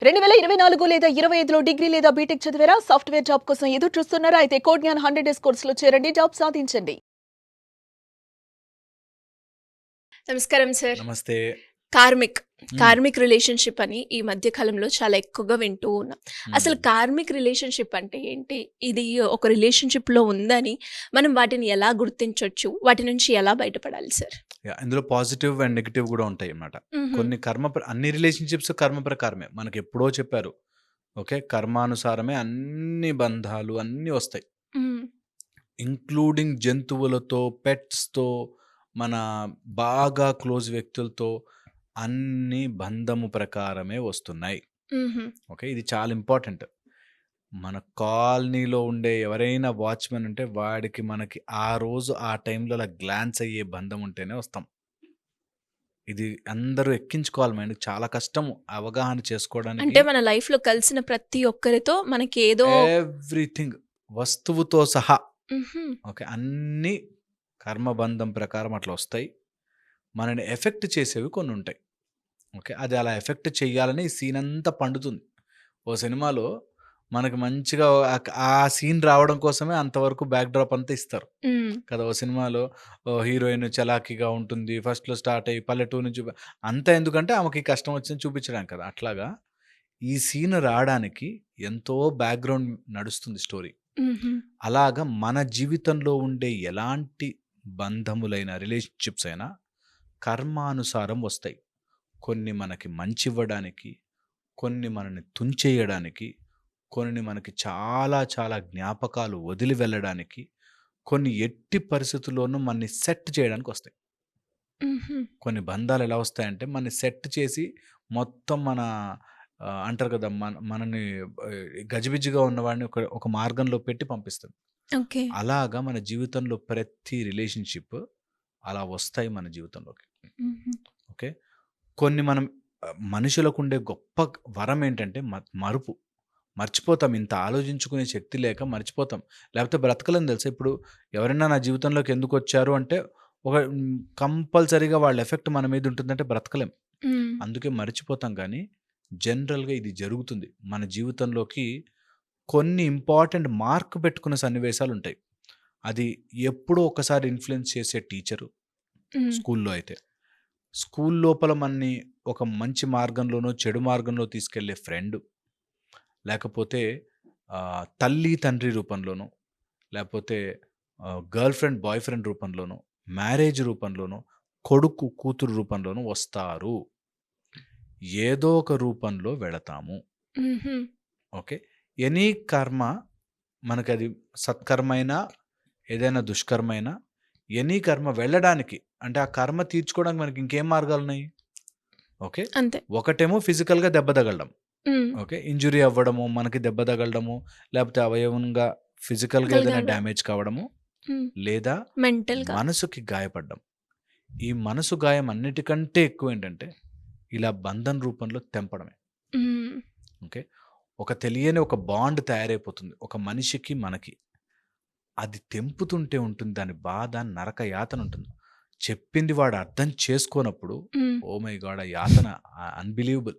2024 లేదా 25లో డిగ్రీ లేదా బీటెక్ చదివారా? సాఫ్ట్‌వేర్ జాబ్ కోసం ఎదురు చూస్తున్నారా? అయితే కోడ్ జ్ఞాన్ 100 డేస్ కోర్సులో చేరండి. జాబ్ సాధించండి. నమస్కారం సార్. నమస్తే. కార్మిక్, హ్మ్. కార్మిక్ రిలేషన్‌షిప్ అని ఈ మధ్య కాలంలో చాలా ఎక్కువగా వింటూ ఉన్నాం. అసలు హ్మ్. కార్మిక్ రిలేషన్‌షిప్ అంటే ఏంటి? ఇది ఒక రిలేషన్‌షిప్‌లో ఉందని మనం వాటిని ఎలా గుర్తించొచ్చు? వాటి నుంచి ఎలా బయటపడాలి సార్? ఇందులో పాజిటివ్ అండ్ నెగెటివ్ గూడా ఉంటాయన్నమాట. హుహు. కొన్ని అన్ని రిలేషన్‌షిప్స్ కర్మ ప్రకారమే. మనకెప్పుడో చెప్పారు. ఓకే. కర్మానుసారమే అన్ని బంధాలు అన్నీ వస్తాయి. హ్మ్. ఇంక్లూడింగ్ జంతువులతో, పెట్స్‌తో, మన బాగా క్లోజ్ వ్యక్తులతో అన్నీ బంధము ప్రకారమే వస్తున్నాయి. హుహు. ఓకే. ఇది చాలా ఇంపార్టెంట్. మన కాలనీలో ఉండే ఎవరైనా వాచ్‌మెన్ ఉంటే వాడికి మనకి ఆ రోజు ఆ టైంలో అలా గ్లాన్స్ అయ్యే బంధం ఉంటేనే వస్తాం. ఇది అందరూ ఎక్కించుకోవాలి మైండ్‌కి. చాలా కష్టము అవగాహన చేసుకోవడానికి. అంటే మన లైఫ్‌లో కలిసిన ప్రతి ఒక్కరితో మనకి ఏదో ఎవ్రీథింగ్ వస్తువుతో సహా. హుహు. ఓకే. అన్నీ కర్మబంధం ప్రకారం అట్లా వస్తాయి. మనని ఎఫెక్ట్ చేసేవి కొన్నుంటాయి. ఓకే. అది అలా ఎఫెక్ట్ చెయ్యాలని ఈ సీన్ అంతా పండుతుంది. ఓ సినిమాలో మనకి మంచిగా ఆ సీన్ రావడం కోసమే అంతవరకు బ్యాక్ డ్రాప్ అంతా ఇస్తారు. హ్మ్. కదా! ఓ సినిమాలో హీరోయిన్ చలాకీగా ఉంటుంది. ఫస్ట్‌లో స్టార్ట్ అయ్యి పల్లెటూరు నుంచి అంతా ఎందుకంటే ఆమెకి కష్టం వచ్చింది చూపించడానికి కదా! అట్లాగా ఈ సీన్ రాడానికి ఎంతో బ్యాక్‌గ్రౌండ్ నడుస్తుంది స్టోరీ. హుహు. అలాగా మన జీవితంలో ఉండే ఎలాంటి బంధములైన, రిలేషన్‌షిప్స్ అయినా కర్మానుసారం వస్తాయి. కొన్ని మనకి మంచివ్వడానికి, కొన్ని మనల్ని తుంచేయడానికి, కొన్ని మనకి చాలా చాలా జ్ఞాపకాలు వదిలి వెళ్ళడానికి, కొన్ని ఎట్టి పరిస్థితుల్లోనూ మనని సెట్ చేయడానికొస్తాయి. హుహు. కొన్ని బంధాలు ఎలా వస్తాయంటే మనని సెట్ చేసి మొత్తం మన అంటారు కదా! మనని గజిబిజిగా ఉన్నవాడిని ఒక ఒక మార్గంలో పెట్టి పంపిస్తుంది. ఓకే. అలాగా మన జీవితంలో ప్రతి రిలేషన్‌షిప్ అలా వస్తాయి మన జీవితంలోకి. హుహు. ఓకే. కొన్ని మనం మనుషులకుండే గొప్ప వరం ఏంటంటే మరుపు. మర్చిపోతాం. ఇంత ఆలోచించుకునే శక్తి లేక మర్చిపోతాం. లేకపోతే బ్రతకలేం తెలుసా? ఇప్పుడు ఎవరైనా నా జీవితంలోకి ఎందుకొచ్చారు అంటే కంపల్సరీగా వాళ్ళ ఎఫెక్ట్ మన మీద ఉంటుందంటే బ్రతకలేం. హ్మ్. అందుకే మర్చిపోతాం గానీ, జనరల్‌గా ఇది జరుగుతుంది. మన జీవితంలోకి కొన్ని ఇంపార్టెంట్ మార్క్ పెట్టుకున్న సన్నివేశాలుంటాయి. అది ఎప్పుడో ఒకసారి ఇన్‌ఫ్లూయెన్స్ చేసే టీచరు, హ్మ్. స్కూల్లో అయితే. స్కూల్ లోపల మనని ఒక మంచి మార్గంలోనో, చెడు మార్గంలో తీసుకెళ్ళే ఫ్రెండు, లేకపోతే తల్లి, తండ్రి రూపంలోనో, లేపోతే గర్ల్ ఫ్రెండ్, బాయ్ ఫ్రెండ్ రూపంలోనో, మ్యారేజ్ రూపంలోనో, కొడుకు, కూతురు రూపంలోనో వస్తారు. ఏదో ఒక రూపంలో వెళతాము. హుహు. ఓకే. ఎనీ కర్మ మనకది సత్కర్మైనా, ఏదైనా దుష్కర్మైనా, ఎనీ కర్మ వెళ్ళడానికి అంటే ఆ కర్మ తీర్చుకోవడానికి మనకి ఇంకేం మార్గాలున్నాయి? ఓకే. అంతే. ఒకటేమో ఫిజికల్‌గా దెబ్బ తగలడం. హ్మ్. ఓకే. ఇంజ్యూరీ అవ్వడము, మనకి దెబ్బ తగలడము, లేపోతే అవయవంగా ఫిజికల్‌గా ఏదైనా ఫిజికల్‌గా డ్యామేజ్ కావడము, హ్మ్. లేదా మెంటల్‌గా. మనసుకి గాయపడ్డం. ఈ మనసు గాయం అన్నిటికంటే ఎక్కువేంటంటే, ఇలా బంధం రూపంలో తెంపడమే. హ్మ్. ఓకే. ఒక తెలియని ఒక బాండ్ తయారైపోతుంది. ఒక మనిషికి, మనకి. అది తెంపుతుంటే ఉంటుంది దాని బాధ, నరక యాతన ఉంటుంది. చెప్పింది వాడు అర్థం చేసుకోనప్పుడు, హ్మ్. Oh my God! ఆ యాతన అన్‌బిలీవబుల్.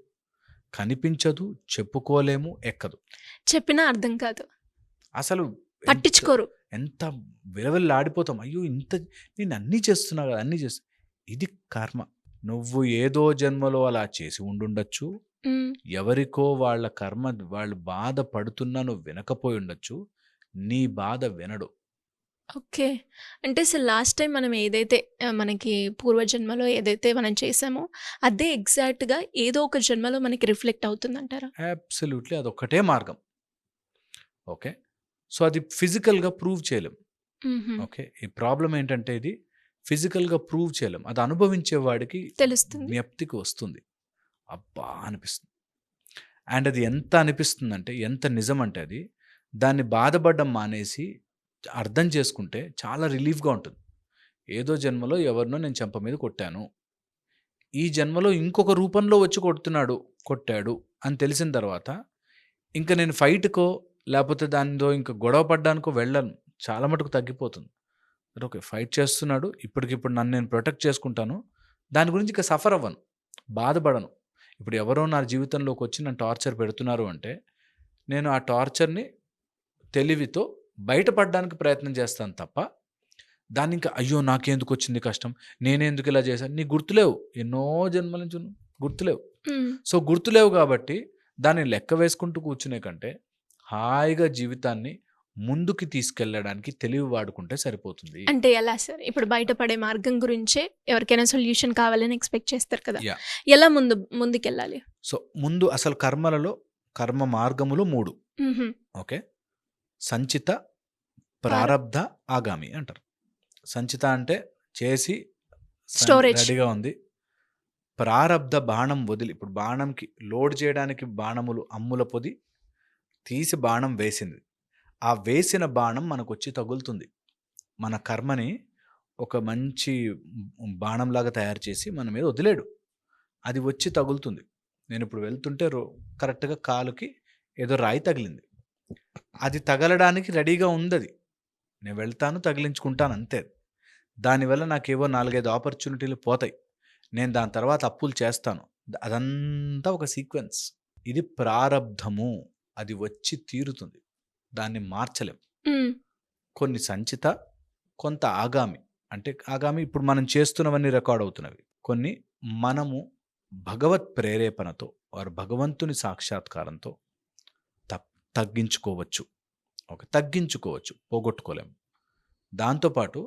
కనిపించదు, చెప్పుకోలేము, ఎక్కదు. చెప్పినా అర్థం కాదు. అసలు ఎంత పట్టించుకోరు. ఎంత విలవిల్లాడిపోతాం. అయ్యో! నేను అన్నీ చేస్తున్నా గదా! అన్నీ చేస్తున్నా. ఇది కర్మ. నువ్వు ఏదో జన్మలో అలా చేసి ఉండుండొచ్చు. హ్మ్. ఎవరికో వాళ్ళ కర్మ వాళ్ళు బాధ పడుతున్నా నువ్వు వినకపోయుండొచ్చు. నీ బాధ వినడు. ఓకే. అంటే అసలు లాస్ట్ టైమ్ మనం ఏదైతే మనకి పూర్వజన్మలో ఏదైతే మనం చేసామో, అదే ఎగ్జాక్ట్‌గా ఏదో ఒక జన్మలో మనకి రిఫ్లెక్ట్ అవుతుందంటారా? అబ్సల్యూట్‌లీ అదొక్కటే మార్గం. ఓకే. సో, అది ఫిజికల్‌గా ప్రూవ్ చేయలేం. హుహు. ఓకే. ఈ ప్రాబ్లమ్ ఏంటంటే ఇది ఫిజికల్‌గా ప్రూవ్ చేయలేం. అది అనుభవించే వాడికి తెలుస్తుంది. జ్ఞప్తికి వస్తుంది. అబ్బా! అనిపిస్తుంది. అండ్ అది ఎంత అనిపిస్తుందంటే, ఎంత నిజమంటే అది, దాన్ని బాధపడడం మానేసి అర్థం చేసుకుంటే చాలా రిలీఫ్‌గా ఉంటుంది. ఏదో జన్మలో ఎవరినో నేను చెంప మీద కొట్టాను. ఈ జన్మలో ఇంకొక రూపంలో వచ్చి కొట్టాడు అని తెలిసిన తర్వాత, ఇంక నేను ఫైట్‌కో లేపోతే దానిదో ఇంక గొడవ పడ్డానికో వెళ్ళను. చాలా మటుకు తగ్గిపోతుంది. ఓకే. ఫైట్ చేస్తున్నాడు. ఇప్పటికిప్పుడు నన్ను నేను ప్రొటెక్ట్ చేసుకుంటాను. దాని గురించి ఇక సఫర్ అవ్వను. బాధపడను. ఇప్పుడు ఎవరో నా జీవితంలోకి వచ్చి నన్ను టార్చర్ పెడుతున్నారు అంటే, నేను ఆ టార్చర్‌ని తెలివితో బయటపడడానికి ప్రయత్నం చేస్తాను తప్ప, దాన్నింక అయ్యో! నాకెందుకొచ్చింది కష్టం? నేనెందుకు ఇలా చేశాను? నీకు గుర్తులేవు. ఎన్నో జన్మల నుంచి గుర్తులేవు. హ్మ్. సో, గుర్తులేవు కాబట్టి దాన్ని లెక్క వేసుకుంటూ కూర్చునే కంటే, హాయిగా జీవితాన్ని ముందుకి తీసుకెళ్ళడానికి తెలివి వాడుకుంటే సరిపోతుంది. అంటే ఎలా సార్? ఇప్పుడు బయటపడే మార్గం గురించే ఎవరికైనా సొల్యూషన్ కావాలని ఎక్స్‌పెక్ట్ చేస్తారు కదా! యాహ్! ఎలా ముందుకెళ్ళాలి? సో, ముందు అసలు కర్మ మార్గములు 3. హుహు. ఓకే. సంచిత, ప్రారబ్ధ, ఆగామి అంటారు. సంచిత అంటే చేసి స్టోరేజ్. రెడీగా ఉంది. ప్రారబ్ధ బాణం వదిలి ఇప్పుడు బాణంకి లోడ్ చేయడానికి బాణములు అమ్ముల పొది తీసి బాణం వేసింది. ఆ వేసిన బాణం మనకొచ్చి తగులుతుంది. మన కర్మని ఒక మంచి బాణంలాగా తయారు చేసి మన మీద వదిలేడు. అది వచ్చి తగులుతుంది. నేనిప్పుడు వెళ్తుంటే కరెక్ట్‌గా కాలుకి ఏదో రాయి తగిలింది. అది తగలడానికి రెడీగా ఉందది. నేను వెళ్తాను, తగిలించుకుంటాను అంతే. దానివల్ల నాకేవో 4, 5 ఆపర్చునిటీలు పోతాయి. నేను దాని తర్వాత అప్పులు చేస్తాను. అదంతా ఒక సీక్వెన్స్. ఇది ప్రారబ్ధము. అది వచ్చి తీరుతుంది. దాన్ని మార్చలేం. హ్మ్. కొన్ని సంచిత, కొంత ఆగామి. అంటే ఆగామి ఇప్పుడు మనం చేస్తున్నవన్నీ రికార్డ్ అవుతున్నవి. కొన్ని మనము భగవత్ ప్రేరేపణతో వారు భగవంతుని సాక్షాత్కారంతో తగ్గించుకోవచ్చు. తగ్గించుకోవచ్చు. పోగొట్టుకోలేము. దాంతోపాటు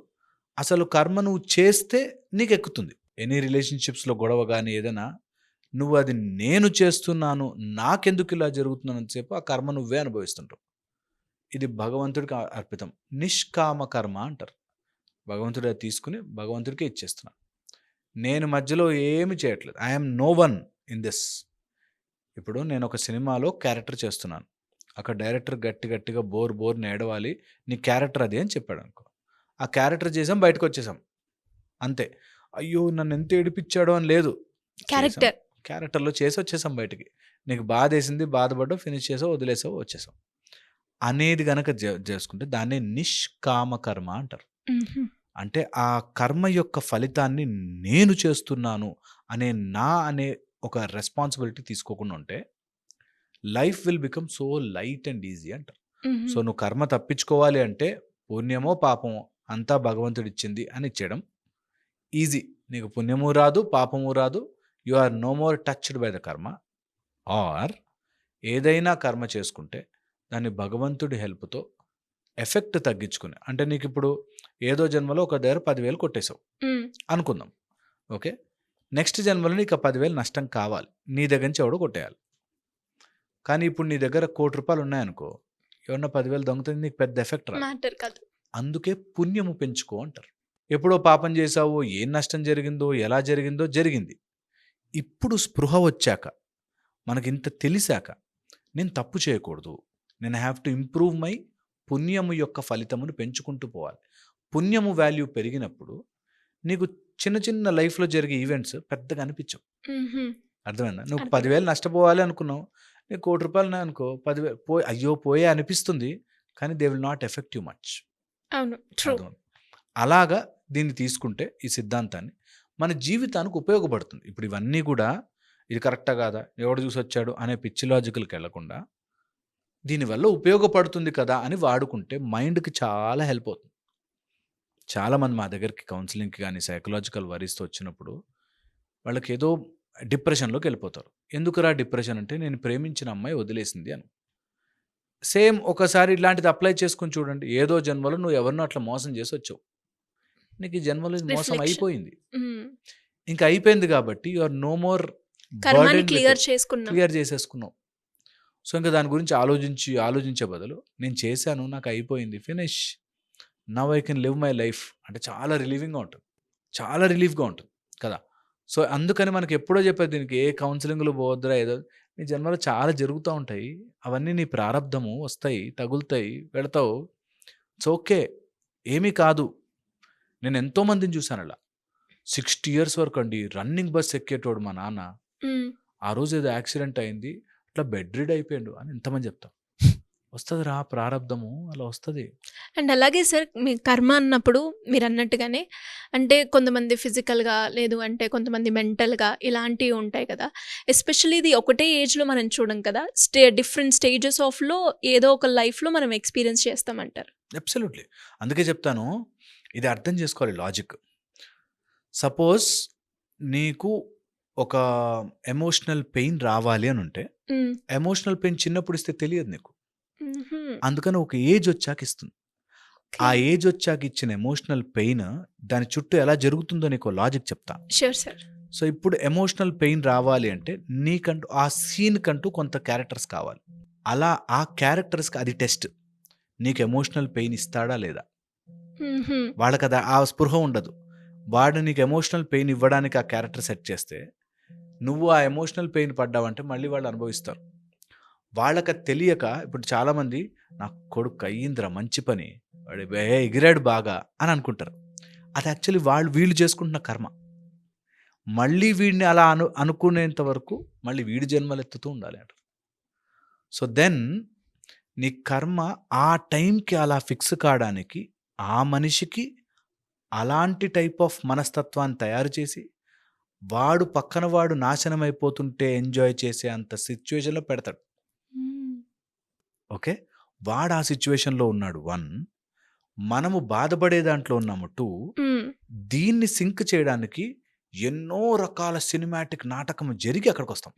అసలు కర్మ నువ్వు చేస్తే నీకెక్కుతుంది. ఎనీ రిలేషన్‌షిప్స్‌లో గొడవ గాని ఏదైనా నువ్వు అది నేను చేస్తున్నాను, నాకెందుకు ఇలా జరుగుతుందన్నంత సేపు ఆ కర్మ నువ్వే అనుభవిస్తుంటావు. ఇది భగవంతుడికి అర్పితం. నిష్కామ కర్మ అంటారు. భగవంతుడు అది తీసుకొని భగవంతుడికే ఇచ్చేస్తున్నాను. నేను మధ్యలో ఏమి చేయట్లేదు. I am no one in this. ఇప్పుడు నేను ఒక సినిమాలో క్యారెక్టర్ చేస్తున్నాను. అక్కడ డైరెక్టర్ గట్టిగా బోర్‌ని ఏడవాలి. నీ క్యారెక్టర్ అది అని చెప్పాడనుకో. ఆ క్యారెక్టర్ చేసాం, బయటకొచ్చేసాం. అంతే. అయ్యో! నన్నెంత ఏడిపిచ్చాడో అని లేదు. క్యారెక్టర్. క్యారెక్టర్‌లో చేసి వచ్చేసాం బయటికి. నీకు బాధేసింది, బాధపడ్డావు, ఫినిష్ చేసావు, వదిలేసావు, వచ్చేసావు. అనేది గనక చేసుకుంటే దాన్ని నిష్కామ కర్మ అంటారు. హుహు. అంటే ఆ కర్మ యొక్క ఫలితాన్ని నేను చేస్తున్నాను అనే ఒక రెస్పాన్సిబిలిటీ తీసుకోకుండా ఉంటే life will become so light and easy అంటారు. హుహు. సో నువ్వు కర్మ తప్పించుకోవాలి అంటే పుణ్యమో పాపమో అంతా భగవంతుడిచ్చింది అని ఇచ్చేయడం ఈజీ. నీకు పుణ్యము రాదు, పాపము రాదు. You are no more touched by the karma. Or ఏదైనా కర్మ చేసుకుంటే దాన్ని భగవంతుడి హెల్ప్‌తో ఎఫెక్ట్ తగ్గించుకుని అంటే నీకిప్పుడు ఏదో జన్మలో ఒక దగ్గర 10,000 కొట్టేసావు హ్మ్. అనుకుందాం. ఓకే. నెక్స్ట్ జన్మలో నీకు ఆ 10,000 నష్టం కావాలి. నీ దగ్గర నుంచి ఎవడో కొట్టేయాలి. కానీ ఇప్పుడు నీ దగ్గర రూ. 1,00,00,000 ఉన్నాయనుకో, ఎవరన్నా 10,000 దొంగతనం నీకు పెద్ద ఎఫెక్ట్ రాదు. మ్యాటర్ కాదు. అందుకే పుణ్యము పెంచుకో అంటారు. ఎప్పుడో పాపం చేశావో, ఏం నష్టం జరిగిందో, ఎలా జరిగిందో జరిగింది. ఇప్పుడు స్పృహ వచ్చాక, మనకింత తెలిసాక, నేను తప్పు చేయకూడదు. నేను హ్యావ్ టు ఇంప్రూవ్ మై పుణ్యము యొక్క ఫలితమును పెంచుకుంటూ పోవాలి. పుణ్యము వాల్యూ పెరిగినప్పుడు నీకు చిన్న చిన్న లైఫ్‌లో జరిగే ఈవెంట్స్ పెద్దగా అనిపించవు. హుహు. అర్థమైందా? నువ్వు అర్థమైంది. 10,000 నష్టపోవాలి అనుకున్నావు. నీకు రూ. 1,00,00,000 ఉన్నాయనుకో 10,000 అయ్యో! పోయే అనిపిస్తుంది. కానీ they will not effect you much. అవును. ట్రూ. అర్థమైంది. అలాగా దీన్ని తీసుకుంటే ఈ సిద్ధాంతాన్ని మన జీవితానికి ఉపయోగపడుతుంది. ఇప్పుడు ఇవన్నీ కూడా ఇది కరెక్టా కాదా? ఎవడు చూసొచ్చాడు అనే పిచ్చి లాజికల్‌కి వెళ్ళకుండా దీనివల్ల ఉపయోగపడుతుంది కదా అని వాడుకుంటే మైండ్‌కి చాలా హెల్ప్ అవుతుంది. చాలామంది మా దగ్గరికి కౌన్సెలింగ్‌కి గానీ, సైకలాజికల్ వరీస్‌తో వచ్చినప్పుడు వాళ్ళకేదో డిప్రెషన్‌లోకి వెళ్ళిపోతారు. ఎందుకురా డిప్రెషన్ అంటే నేను ప్రేమించిన అమ్మాయి వదిలేసింది అని. సేమ్ ఒకసారి ఇలాంటిది అప్లై చేసుకొని చూడండి. ఏదో జన్మలో నువ్వు ఎవరినో అట్లా మోసం చేసి వచ్చావు. నీకు ఈ జన్మలో ఇది మోసం రిఫ్లెక్షన్. అయిపోయింది. హ్మ్. ఇంకా అయిపోయింది కాబట్టి యు ఆర్ నో మోర్ కర్మాని బర్డెన్డ్ విత్ క్లియర్ ఇట్. చేసుకున్నాం. క్లియర్ చేసేసుకున్నావు. సో, ఇంక దాని గురించి ఆలోచించే బదులు నేను చేశాను, నాకు అయిపోయింది. Finish. Now I can live my life అంటే చాలా రిలీవింగ్‌గా ఉంటుంది. చాలా రిలీఫ్‌గా ఉంటుంది కదా! సో, అందుకని మనకి ఎప్పుడో చెప్పేది దీనికి ఏ కౌన్సెలింగ్‌లో పోవద్దురా ఏదో నీ జన్మలో చాలా జరుగుతా ఉంటాయి. అవన్నీ నీ ప్రారబ్ధము వస్తాయి, తగులుతాయి, వెళతావు. It's okay. ఏమీ కాదు. నేను ఎంతో మందిని చూసాను అలా. 60 ఇయర్స్ వరకు అండి రన్నింగ్ బస్ ఎక్కేటోడు మా నాన్న. హ్మ్. ఆ రోజు ఏదో యాక్సిడెంట్ అయింది. అట్లా బెడ్ రిడ్ అయిపోయిండు అని ఎంతమంది చెప్తాం. వస్తదిరా ప్రారబ్ధము అలా వస్తది. అండ్ అలాగే సార్ మీ కర్మ అన్నప్పుడు మీరన్నట్టుగానే అంటే కొంతమంది ఫిజికల్‌గా లేదు అంటే కొంతమంది మెంటల్‌గా ఇలాంటివి ఉంటాయి కదా! ఎస్పెషల్లీ ఇది ఒకటే ఏజ్‌లో మనం చూడం కదా! డిఫరెంట్ స్టేజెస్ ఆఫ్‌లో ఏదో ఒక లైఫ్‌లో మనం ఎక్స్‌పీరియన్స్ చేస్తామంటారు. అబ్సల్యూట్‌లీ. అందుకే చెప్తాను. ఇది అర్థం చేసుకోవాలి లాజిక్. సపోజ్ నీకు ఒక ఎమోషనల్ పెయిన్ రావాలి అనుంటే, హ్మ్. ఎమోషనల్ పెయిన్ చిన్నప్పుడు ఇస్తే తెలియదు నీకు. హుహు. అందుకని ఒక ఏజ్ వచ్చాక ఇస్తుంది. ఆ ఓకే. ఏజ్ వచ్చాక ఇచ్చిన ఎమోషనల్ పెయిన్ దాని చుట్టూ ఎలా జరుగుతుందో నీకో లాజిక్ చెప్తా. Sure sir. సో, ఇప్పుడు ఎమోషనల్ పెయిన్ రావాలి అంటే నీకంటూ ఆ సీన్‌కంటూ కొంత క్యారెక్టర్స్ కావాలి. అలా ఆ క్యారెక్టర్స్‌కి అది టెస్ట్. నీకు ఎమోషనల్ పెయిన్ ఇస్తాడా లేదా? హుహు. వాళ్ళకది ఆ స్పృహ ఉండదు. వాడు నీకు ఎమోషనల్ పెయిన్ ఇవ్వడానికి ఆ క్యారెక్టర్ సెట్ చేస్తే, నువ్వు ఆ ఎమోషనల్ పెయిన్ పడ్డావంటే మళ్ళీ వాళ్ళు అనుభవిస్తారు. వాళ్ళకది తెలియక ఇప్పుడు చాలామంది నా కొడుకు అయ్యిందిరా మంచి పని. వాడు ఎగిరాడు బాగా అని అనుకుంటారు. అది యాక్చువల్లీ వీళ్ళు చేసుకుంటున్న కర్మ. మళ్ళీ వీడిని అలా అనుకునేంత వరకు మళ్ళీ వీడి జన్మలెత్తుతూ ఉండాలి అంటారు. సో, దెన్ నీ కర్మ ఆ టైంకి అలా ఫిక్స్ కాడానికి ఆ మనిషికి అలాంటి టైప్ ఆఫ్ మనస్తత్వాన్ని తయారు చేసి, వాడు పక్కన వాడు నాశనమైపోతుంటే ఎంజాయ్ చేసే అంత సిట్యుయేషన్‌లో పెడతాడు. హ్మ్. ఓకే. వాడు ఆ సిట్యుయేషన్‌లో ఉన్నాడు 1. మనము బాధపడే దాంట్లో ఉన్నాము 2. హ్మ్. దీన్ని సింక్ చేయడానికి ఎన్నో రకాల సినిమాటిక్ నాటకం జరిగి అక్కడికొస్తాం.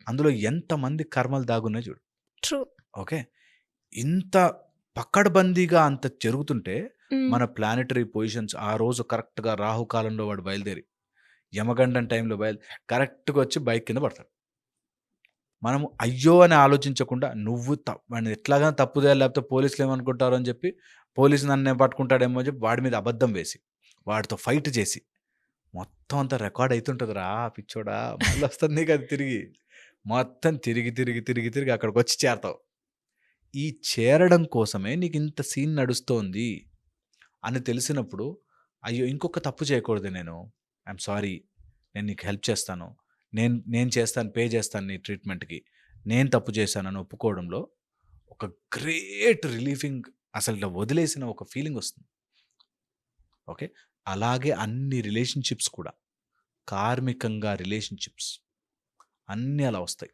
అందులో ఎంతమంది కర్మలు దాగున్నాయో చూడు. ట్రూ. ఓకే. ఇంత పకడ్బందీగా అంత జరుగుతుంటే హ్మ్. మన ప్లానెటరీ పొజిషన్స్ ఆ రోజు కరెక్ట్‌గా రాహుకాలంలో వాడు బయలుదేరి, యమగండం టైంలో కరెక్ట్‌గా వచ్చి బైక్ కింద పడతాడు. మనము అయ్యో! అని ఆలోచించకుండా నువ్వు వాడిని ఎట్లాగాని తప్పు చేయాలి లేకపోతే పోలీసులు ఏమనుకుంటారో అని చెప్పి, పోలీసు నన్నే పట్టుకుంటాడేమో అని చెప్పి వాడి మీద అబద్ధం వేసి, వాడితో ఫైట్ చేసి, మొత్తం అంతా రికార్డ్ అయితుంటదిరా పిచ్చోడా! మళ్ళొస్తది నీకది తిరిగి. మొత్తం తిరిగి, తిరిగి, తిరిగి, తిరిగి అక్కడికొచ్చి చేరతావు. ఈ చేరడం కోసమే నీకింత సీన్ నడుస్తోంది అని తెలిసినప్పుడు, అయ్యో! ఇంకొక తప్పు చేయకూడదు నేను. I'm sorry. నేను నీకు హెల్ప్ చేస్తాను. నేను నేను చేస్తాను, పే చేస్తాను నీ ట్రీట్మెంట్‌కి. నేను తప్పు చేశానని ఒప్పుకోవడంలో ఒక గ్రేట్ రిలీఫింగ్ అసలు ఇలా వదిలేసిన ఒక ఫీలింగొస్తుంది. ఓకే. అలాగే అన్ని రిలేషన్‌షిప్స్ కూడా కార్మికంగా రిలేషన్‌షిప్స్ అన్నీ అలా వస్తాయి.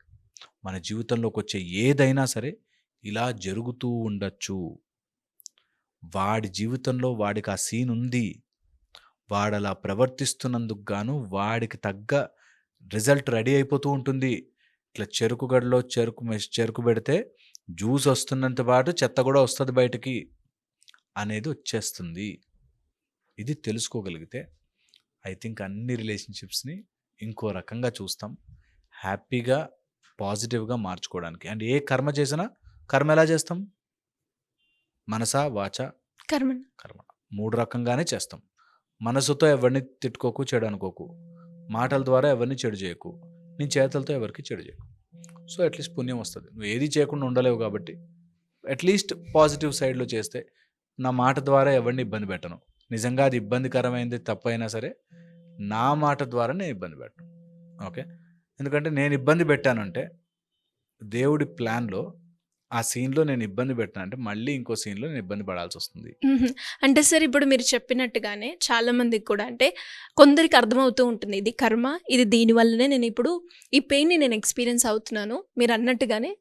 మన జీవితంలోకొచ్చే ఏదైనా సరే ఇలా జరుగుతూ ఉండొచ్చు. వాడి జీవితంలో వాడికి ఆ సీన్ ఉంది. వాడలా ప్రవర్తిస్తున్నందుకు గాను వాడికి తగ్గ రిజల్ట్ రెడీ అయిపోతూ ఉంటుంది. ఇట్లా చెరుకు గడలో చెరుకు పెడితే జ్యూస్ వస్తున్నంత పాటు చెత్త కూడా వస్తది బయటికి అనేది వచ్చేస్తుంది. ఇది తెలుసుకోగలిగితే ఐ థింక్ అన్ని రిలేషన్‌షిప్స్‌ని ఇంకో రకంగా చూస్తాం. హ్యాపీగా, పాజిటివ్‌గా మార్చుకోవడానికి. అండ్ ఏ కర్మ చేసినా కర్మ ఎలా చేస్తాం? మనసా, వాచా, కర్మణ. కర్మ. 3 రకంగానే చేస్తాం. మనసుతో ఎవరిని తిట్టుకోకు, చెడు అనుకోకు. మాటల ద్వారా ఎవరిని చెడు చేయకు. నీ చేతులతో ఎవరికీ చెడు చేయకు. సో, అట్‌లీస్ట్ పుణ్యం వస్తది. నువ్వు ఏది చేయకుండా ఉండలేవు కాబట్టి, అట్‌లీస్ట్ పాజిటివ్ సైడ్‌లో చేస్తే, నా మాట ద్వారా ఎవరిని ఇబ్బంది పెట్టను. నిజంగా అది ఇబ్బందికరమైంది తప్పైనా సరే, నా మాట ద్వారా నేను ఇబ్బంది పెట్టను. ఓకే. ఎందుకంటే నేను ఇబ్బంది పెట్టానంటే, దేవుడి ప్లాన్‌లో ఆ సీన్‌లో నేను ఇబ్బంది పెట్టానంటే, మళ్ళీ ఇంకో సీన్‌లో నేను ఇబ్బంది పడాల్సొస్తుంది. హుహు. అంటే సార్ ఇప్పుడు మీరు చెప్పినట్టుగానే చాలా మందికి కూడా అంటే కొందరికి అర్థమవుతూ ఉంటుంది. ఇది కర్మ. ఇది దీని వల్లనే నేనిప్పుడు ఈ పెయిన్‌ని నేను ఎక్స్‌పీరియన్స్ అవుతున్నాను. మీరన్నట్టుగానే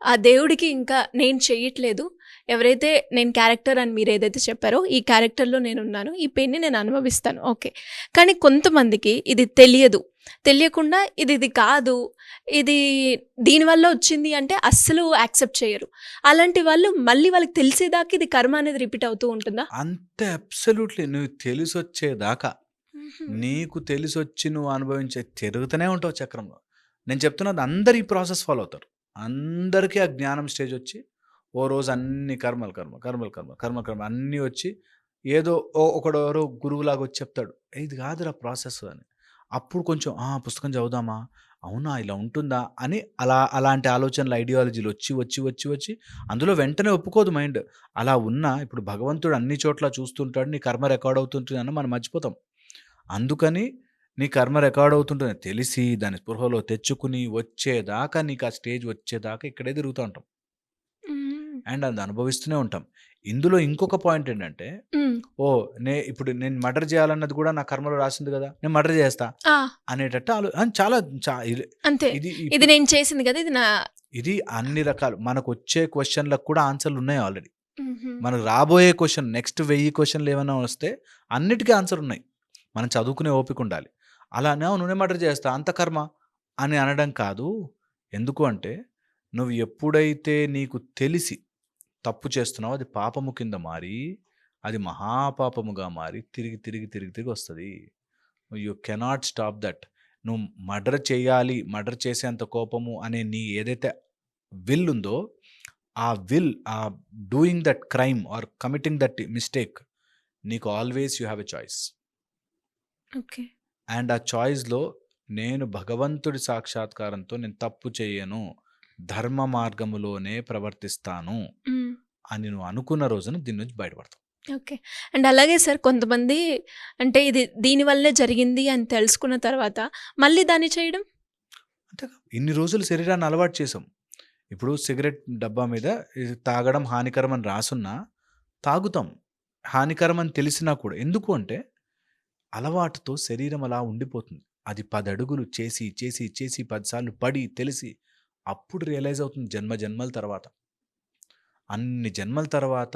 ఆ దేవుడికి ఇంకా నేను చెయ్యట్లేదు. ఎవరైతే నేను క్యారెక్టర్ అని మీరేదైతే చెప్పారో ఈ క్యారెక్టర్‌లో నేనున్నాను. ఈ పెయిన్‌ని నేను అనుభవిస్తాను. ఓకే. కానీ కొంతమందికి ఇది తెలియదు. తెలియకుండా ఇది కాదు. ఇది దీనివల్ల వచ్చింది అంటే అస్సలు యాక్సెప్ట్ చేయరు. అలాంటి వాళ్ళు మళ్ళీ వాళ్ళకి తెలిసేదాకా ఇది కర్మ అనేది రిపీట్ అవుతూ ఉంటుందా? అంతే అబ్సల్యూట్‌లీ. నువ్వు తెలిసొచ్చేదాకా. హుహు. నీకు తెలిసొచ్చి నువ్వు అనుభవించే తిరుగుతూనే ఉంటావు చక్రంలో. నేను చెప్తున్నది అందరూ ఈ ప్రాసెస్ ఫాలో అవుతారు. అందరికీ ఆ జ్ఞానం స్టేజొచ్చి, ఓ రోజు అన్ని కర్మలు, కర్మ, కర్మలు, కర్మ, కర్మ, కర్మ అన్నీ వచ్చి ఏదో ఒకడెవరో గురువులాగా వచ్చి చెప్తాడు. ఇది కాదురా ప్రాసెస్ అని. అప్పుడు కొంచెం పుస్తకం చదువుదామా? అవునా! ఇలా ఉంటుందా? అని అలాంటి ఆలోచనలు, ఐడియాలజీలు వచ్చి, వచ్చి, వచ్చి, వచ్చి అందులో వెంటనే ఒప్పుకోదు మైండ్. అలా ఉన్నా ఇప్పుడు భగవంతుడు అన్ని చోట్ల చూస్తుంటాడు. నీ కర్మ రికార్డ్ అవుతుంటుందని మనం మర్చిపోతాం. అందుకని నీ కర్మ రికార్డ్ అవుతుంటుందని తెలిసి, దాన్ని స్పృహలో తెచ్చుకుని వచ్చేదాకా నీకు ఆ స్టేజ్ వచ్చేదాకా ఇక్కడే తిరుగుతా ఉంటాం. అండ్ అది అనుభవిస్తూనే ఉంటాం. ఇందులో ఇంకొక పాయింట్ ఏంటంటే, హ్మ్. ఇప్పుడు నేను మర్డర్ చేయాలన్నది కూడా నా కర్మలో రాసింది కదా, నేను మర్డర్ చేస్తా ఆ! అనేటట్టు అని చాలా అంతే. ఇది ఇది నేను చేసింది కదా! ఇది నా ఇది అన్ని రకాలు మనకు వచ్చే క్వశ్చన్లకు కూడా ఆన్సర్లు ఉన్నాయి ఆల్రెడీ. హుహు. మనకు రాబోయే క్వశ్చన్ నెక్స్ట్ 1000 క్వశ్చన్లు ఏమైనా వస్తే అన్నిటికీ ఆన్సర్ ఉన్నాయి. మనం చదువుకునే ఓపిక ఉండాలి. అలానే నువ్వే మర్డర్ చేస్తా అంత కర్మ అని అనడం కాదు. ఎందుకు అంటే నువ్వు ఎప్పుడైతే నీకు తెలిసి తప్పు చేస్తున్నావో అది పాపము కింద మారి అది మహాపాపముగా మారి తిరిగి తిరిగి తిరిగి తిరిగి వస్తుంది. You cannot stop that. నువ్వు మర్డర్ చేయాలి, మర్డర్ చేసేంత కోపము అనే నీ ఏదైతే విల్ ఉందో ఆ will doing that crime or committing that mistake నీకు always you have a choice. Okay. And ఆ చాయిస్లో నేను భగవంతుడి సాక్షాత్కారంతో నేను తప్పు చేయను, ధర్మ మార్గములోనే ప్రవర్తిస్తాను హ్మ్. అని నువ్వు అనుకున్న రోజున దీని నుంచి బయటపడతావు. ఓకే. అండ్ అలాగే సార్ కొంతమంది అంటే ఇది దీనివల్లే జరిగింది అని తెలుసుకున్న తర్వాత మళ్ళీ దాన్ని చేయడం? అంతే ఇన్ని రోజులు శరీరాన్ని అలవాటు చేసాం. ఇప్పుడు సిగరెట్ డబ్బా మీద ఇది తాగడం హానికరం అని రాసున్నా తాగుతాం. హానికరం అని తెలిసినా కూడా. ఎందుకు అంటే అలవాటుతో శరీరం అలా ఉండిపోతుంది. అది 10 అడుగులు చేసి చేసి చేసి 10 సార్లు పడి తెలిసి అప్పుడు రియలైజ్ అవుతుంది జన్మ జన్మల తర్వాత. అన్ని జన్మల తర్వాత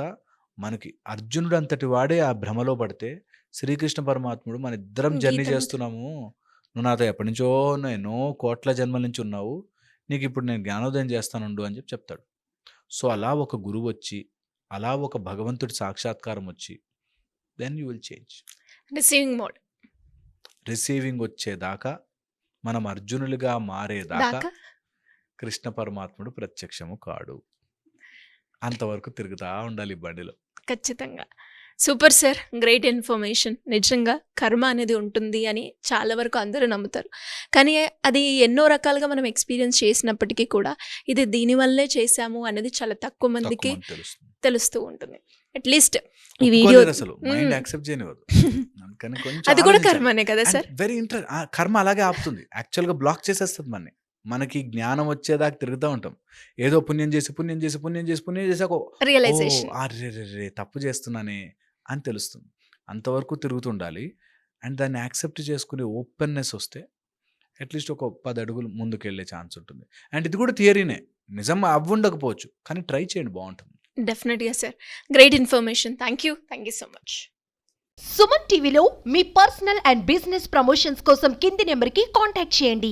మనకి అర్జునుడు అంతటి వాడే ఆ భ్రమలో పడితే శ్రీకృష్ణ పరమాత్ముడు మన ఇద్దరం జర్నీ గీతను చేస్తున్నాము, నువ్వు నాతో ఎప్పటి నుంచో ఎన్నో కోట్ల జన్మల నుంచి ఉన్నావు, నీకు ఇప్పుడు నేను జ్ఞానోదయం చేస్తానుండు అని చెప్తాడు. సో అలా ఒక గురువు వచ్చి అలా ఒక భగవంతుడి సాక్షాత్కారం వచ్చి then you will change. Receiving mode receiving వచ్చేదాకా మనం అర్జునులుగా మారేదాకా దాకా కృష్ణ పరమాత్ముడు ప్రత్యక్షము కాడు. అంతవరకు తిరుగుతా ఉండాలి ఈ బండిలో. ఖచ్చితంగా. Super sir. Great information. నిజంగా కర్మ అనేది ఉంటుంది అని చాలా వరకు అందరూ నమ్ముతారు. కానీ అది ఎన్నో రకాలుగా మనం ఎక్స్పీరియన్స్ చేసినప్పటికీ కూడా ఇది దీనివల్లే చేశాము అనేది చాలా తక్కువ మందికి తక్కువ మంది తెలుస్తుంది. తెలుస్తూ ఉంటుంది. అట్లీస్ట్ ఈ వీడియో ఒప్పుకోలేరు అసలు మైండ్ యాక్సెప్ట్ చేయనివ్వదు. అందుకని కొంచెం అది కూడా ఆలోచించాలి. కర్మనే కదా సార్? వెరీ కర్మ అలాగే ఆపుతుంది. యాక్చువల్గా బ్లాక్ చేసేస్తుంది మనని. మనకి జ్ఞానం వచ్చేదాకా తిరుగుతూ ఉంటాం. ఏదో పుణ్యం చేసి పుణ్యం చేసి పుణ్యం చేసి పుణ్యం చేసాక రియలైజేషన్. రే తప్పు చేస్తున్నానే అని తెలుస్తుంది. అంతవరకు తిరుగుతుండాలి. అండ్ దాన్ని యాక్సెప్ట్ చేసుకునే ఓపెన్నెస్ వస్తే అట్లీస్ట్ ఒక 10 అడుగులు ముందుకు వెళ్ళే ఛాన్స్ ఉంటుంది. అండ్ ఇది కూడా థియరీనే, నిజం అవ్వుండకపోవచ్చు, కానీ ట్రై చేయండి, బాగుంటుంది. డెఫినెట్గా sir. Great information. Thank you so much. Suman టీవీలో మీ పర్సనల్ అండ్ బిజినెస్ ప్రమోషన్స్ కోసం కింది నెంబర్కి కాంటాక్ట్ చేయండి.